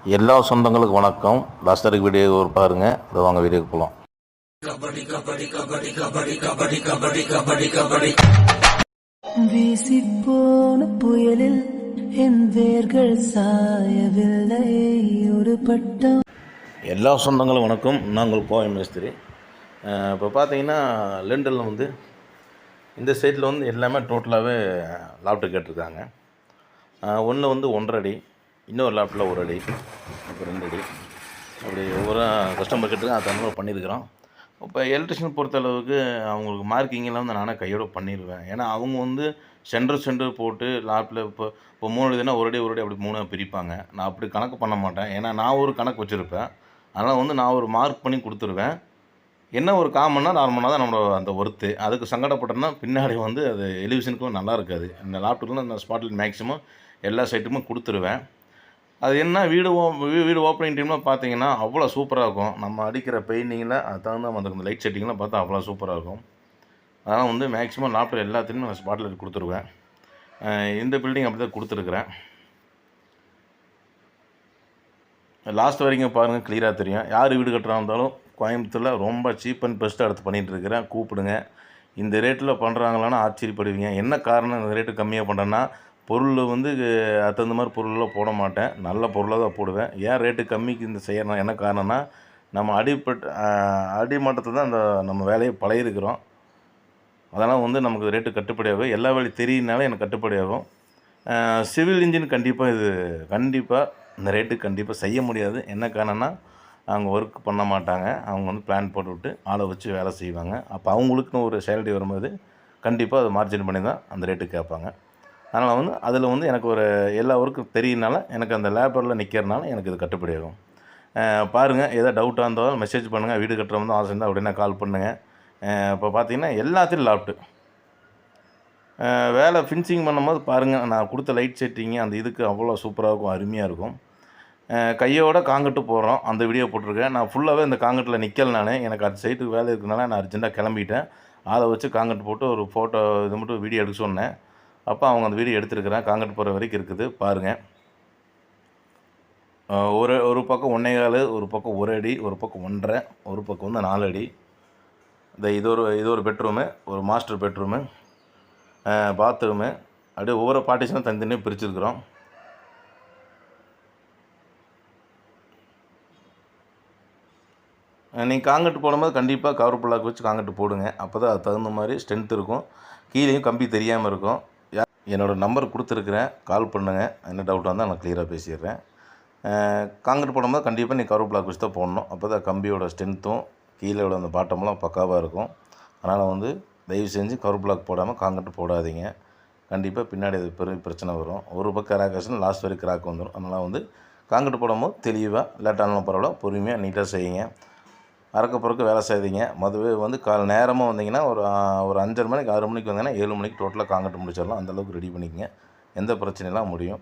எல்லா சொந்தங்களுக்கும் வணக்கம். லாஸ்டருக்கு வீடியோ பாருங்கள். இதை வாங்க வீடியோக்கு போகலாம். வீசிப்போன புயலில் என் வேர்கள் சாயவில்லை ஒரு பட்டம். எல்லா சொந்தங்களும் வணக்கம். நாங்கள் கோவை மேஸ்திரி. இப்போ பார்த்தீங்கன்னா லண்டனில் வந்து இந்த சைட்டில் வந்து எல்லாமே டோட்டலாகவே லாப்ட்டு கேட்டிருக்காங்க. ஒன்று வந்து 1.5 அடி, இன்னொரு லாப்ட்டில் 1 அடி, இப்போ 2 அடி, அப்படி ஒவ்வொரு கஸ்டமர் கேட்டுருக்கேன். அது தகுந்த பண்ணியிருக்கிறோம். இப்போ எலக்ட்ரிஷியன் பொறுத்தளவுக்கு அவங்களுக்கு மார்க்கிங்கெல்லாம் வந்து நானே கையோடு பண்ணிடுவேன். ஏன்னா அவங்க வந்து சென்டர் போட்டு லாப்ட்டில் இப்போ 3 அடினா 1 அடி அப்படி 3 பிரிப்பாங்க. நான் அப்படி கணக்கு பண்ண மாட்டேன். ஏன்னா நான் ஒரு கணக்கு வச்சுருப்பேன். அதனால் வந்து நான் ஒரு மார்க் பண்ணி கொடுத்துருவேன். என்ன ஒரு 1/4 மணி நேரம் 1/2 மணி நேரம் தான் நம்மளோட அந்த ஒர்த்து. அதுக்கு சங்கடப்பட்டோம்னா பின்னாடி வந்து அது எலிவிஷனுக்கும் நல்லா இருக்காது. இந்த லேப்டாப்லாம் நான் ஸ்பாட்லைட் மேக்ஸிமம் எல்லா சைட்டுமே கொடுத்துருவேன். அது என்ன வீடு ஓப்பனிங் டைமில் பார்த்தீங்கன்னா அவ்வளோ சூப்பராக இருக்கும். நம்ம அடிக்கிற பெயிண்டிங்கில் அது தகுந்த மாதிரி இந்த லைட் செட்டிங்லாம் பார்த்தா அவ்வளோ சூப்பராக இருக்கும். அதனால் வந்து மேக்ஸிமம் லேப்டாப் எல்லாத்துலேயுமே நான் ஸ்பாட்லைட் கொடுத்துருவேன். இந்த பில்டிங் அப்படி தான் கொடுத்துருக்குறேன். லாஸ்ட் வரைக்கும் பாருங்கள், கிளியராக தெரியும். யார் வீடு கட்டுறா இருந்தாலும் கோயம்புத்தூரில் ரொம்ப சீப் அண்ட் பெஸ்ட்டாக எடுத்து பண்ணிகிட்ருக்கிறேன். கூப்பிடுங்க. இந்த ரேட்டில் பண்ணுறாங்களான்னு ஆச்சரியப்படுவீங்க. என்ன காரணம் இந்த ரேட்டு கம்மியாக பண்ணுறேன்னா, பொருள் வந்து அது தகுந்த மாதிரி பொருளெலாம் போட மாட்டேன். நல்ல பொருளாக தான் போடுவேன். ஏன் ரேட்டு கம்மிக்கு இந்த செய்யணும் என்ன காரணம்னா, நம்ம அடிமட்டத்தில் தான் அந்த நம்ம வேலையை பழகிருக்கிறோம். அதனால் வந்து நமக்கு ரேட்டு கட்டுப்படியாகும். எல்லா வேலையும் தெரியினாலும் எனக்கு கட்டுப்படியாகும். சிவில் இன்ஜின் கண்டிப்பாக இந்த ரேட்டுக்கு கண்டிப்பாக செய்ய முடியாது. என்ன காரணம்னா, அவங்க ஒர்க் பண்ண மாட்டாங்க. அவங்க வந்து பிளான் போட்டுவிட்டு ஆளை வச்சு வேலை செய்வாங்க. அப்போ அவங்களுக்குன்னு ஒரு சேலரி வரும்போது கண்டிப்பாக அதை மார்ஜின் பண்ணி தான் அந்த ரேட்டுக்கு கேட்பாங்க. அதனால் வந்து அதில் வந்து எனக்கு ஒரு எல்லா ஒர்க்கும் தெரியுனால எனக்கு அந்த லேபரில் நிற்கிறனால எனக்கு இது கட்டுப்படியாகும். பாருங்கள், எதாவது டவுட்டாக இருந்தாலும் மெசேஜ் பண்ணுங்கள். வீடு கட்டுறவங்க ஆசை இருந்தால் உடனே கால் பண்ணுங்கள். இப்போ பார்த்தீங்கன்னா எல்லாத்தையும் லாப்ட்டு வேலை ஃபினிஷிங் பண்ணும்போது பாருங்கள், நான் கொடுத்த லைட் செட்டிங்கு அந்த இதுக்கு அவ்வளோ சூப்பராக இருக்கும், அருமையாக இருக்கும். கையோட காங்கிரீட்டு போடுறோம், அந்த வீடியோ போட்டிருக்கேன். நான் ஃபுல்லாகவே இந்த காங்கிரீட்டில் நிற்கல. எனக்கு அந்த சைட்டுக்கு வேலை இருக்கிறனால நான் அர்ஜென்ட்டாக கிளம்பிட்டேன். அதை வச்சு காங்கிரீட் போட்டு ஒரு ஃபோட்டோ இது மட்டும் வீடியோ எடுக்க சொன்னேன். அப்போ அவங்க அந்த வீடியோ எடுத்துருக்கிறேன். காங்கிரீட் போகிற வரைக்கும் இருக்குது, பாருங்கள். ஒரு பக்கம் 1.25, ஒரு பக்கம் 1 அடி, ஒரு பக்கம் 1.5, ஒரு பக்கம் வந்து 4 அடி. இது ஒரு பெட்ரூமு, ஒரு மாஸ்டர் பெட்ரூமு, பாத்ரூமு, அப்படியே ஒவ்வொரு பார்ட்டிஷனும் தனித்தனியாக பிரிச்சுருக்குறோம். நீங்கள் காங்கிரீட் போடும்போது கண்டிப்பாக கவர் பிளாக் வச்சு காங்கிரீட் போடுங்க. அப்போ தான் அது தகுந்த மாதிரி ஸ்ட்ரென்த் இருக்கும். கீழேயும் கம்பி தெரியாமல் இருக்கும். என்னோடய நம்பர் கொடுத்துருக்குறேன், கால் பண்ணுங்கள். என்ன டவுட்டாக இருந்தால் நான் கிளியராக பேசிடுறேன். காங்கிரீட் போடும்போது கண்டிப்பாக நீங்கள் கவர் பிளாக் வச்சு தான் போடணும். அப்போ தான் கம்பியோட ஸ்ட்ரென்த்தும் கீழே உள்ள அந்த பாட்டமெல்லாம் பக்காவாக இருக்கும். அதனால் வந்து தயவு செஞ்சு கவர் பிளாக் போடாமல் காங்கிரீட் போடாதீங்க. கண்டிப்பாக பின்னாடி அது பெரிய பிரச்சனை வரும். ஒரு பக்கம் கிராக் ஆச்சுன்னா லாஸ்ட் வரைக்கும் கிராக் வந்துடும். அதனால் வந்து காங்கிரீட் போடும்போது தெளிவாக லேட்டானாலும் பரவாயில்ல, பொறுமையாக நீட்டாக செய்யுங்க. அறக்க வேலை செய்தீங்க. மொதவே வந்து நேரமாக வந்தீங்கன்னா ஒரு 5:30 மணிக்கு 6 மணிக்கு வந்தீங்கன்னா 7 மணிக்கு டோட்டலாக காங்கிரீட் முடிச்சிடலாம். அந்தளவுக்கு ரெடி பண்ணிக்கங்க. எந்த பிரச்சனையெல்லாம் முடியும்.